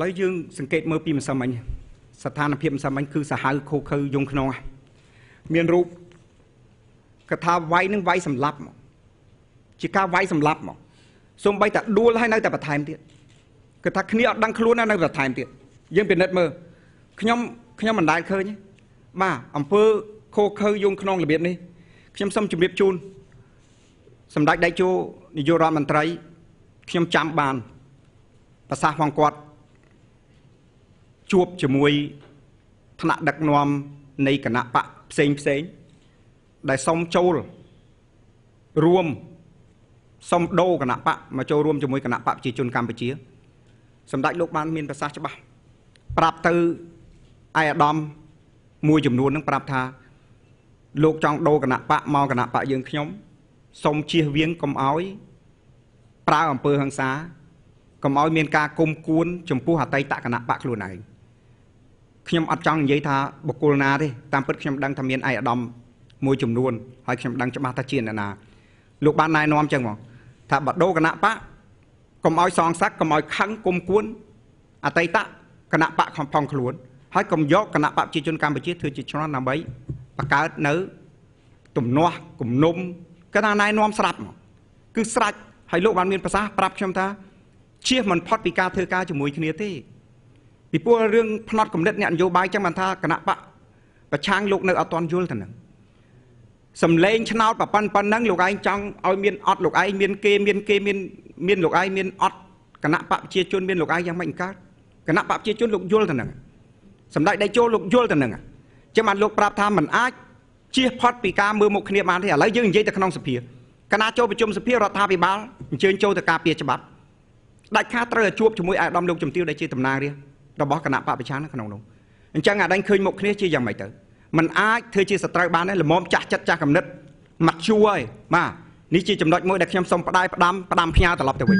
lấy dương sừng kẹt mơ pin sao mình sát than phim sao mình cứ hào khô khơi dùng khôn miền rụp cái thà vayនឹងvay sầm lấp chỉ cả vay sầm lấp mà xong bay ta đua hay nơi ta bật thèm tiệt cái thà kia đang khluôn nơi bật thèm tiệt dươngเป็น net មើ ខ្ញុំមិនដែលឃើញបាទអំពើខូខើយងក្នុងរបៀបនេះខ្ញុំសូមជម្រាបជូនសម្ដេចដៃជោនាយករដ្ឋមន្ត្រីខ្ញុំចាំបានប្រសាសន៍ផងគាត់ជួបជាមួយថ្នាក់ដឹកនាំនៃគណៈបកផ្សេងដែលសុំចូលរួមសុំដូរគណៈបកមកចូលរួមជាមួយគណៈបកប្រជាជនកម្ពុជាសម្ដេចលោកបានមានប្រសាសន៍ច្បាស់ប្រាប់ទៅឯកឧត្តមមួយចំនួននឹងប្រាប់ថាលោកចង់ដូរគណៈបកមកគណៈបកយើងខ្ញុំសូមជៀសវាងកុំឲ្យប្រើអំពើហិង្សាកុំឲ្យមានការគុំគួនចំពោះអតីតគណៈបកខ្លួនឯងខ្ញុំអត់ចង់និយាយថាបុគ្គលណាទេតាមពិតខ្ញុំដឹងថាមានឯកឧត្តមមួយចំនួនហើយខ្ញុំដឹងច្បាស់ថាជាអ្នកណាលោកបានណែនាំចឹងមកថាបដូរគណៈបកកុំឲ្យសងសឹកកុំឲ្យខឹងគុំគួនអតីតគណៈបកផងខ្លួនហើយកុំយកគណៈបកប្រជាជនកម្ពុជាធ្វើជាឆ្នោតដើម្បីបង្កើតនៅទំនាស់គំនុំគេថាណែនាំស្រាប់មកគឺស្រេចហើយលោកបានមានប្រសាសន៍ប្រាប់ខ្ញុំថាជៀសមិនផុតពីការធ្វើការជាមួយគ្នាទេពីព្រោះរឿងផ្នត់គំនិតអ្នកនយោបាយចឹងបានថាគណៈបកប្រឆាំងលោកនៅអត់ទាន់យល់ទៅនឹងសំឡេងឆ្នោតប៉ុណ្ណឹងលោកឯងចង់ឲ្យមានអត់លោកឯងមានគេមានលោកឯងមានអត់គណៈបកប្រជាជនមានលោកឯងយ៉ាងម៉េចកើតគណៈបកប្រជាជនលោកយល់ទៅនឹងសម្ដេចដេជោលោកយល់ទៅនឹងចឹងបានលោកប្រាប់ថាមិនអាចជៀសផុតពីការមើលមុខគ្នាបានទេឥឡូវយើងនិយាយទៅក្នុងសភាគណៈចូលប្រជុំសភារដ្ឋាភិបាលអញ្ជើញចូលទៅការពារច្បាប់ដាច់ខាតត្រូវជួបជាមួយអាដាមលោកជំទាវដែលជាតំណាងរាស្ត្ររបស់គណៈបកប្រឆាំងនៅក្នុងនោះអញ្ចឹងអាដាញ់ឃើញមុខគ្នាជាយ៉ាងម៉េចទៅมันអាចធ្វើជាសត្រូវបានទេល្មមចាស់ចិត្តចាស់កំណត់មកជួហើយបាទនេះជាចំណុចមួយដែលខ្ញុំសូមផ្ដាំផ្ញើត្រឡប់ទៅវិញ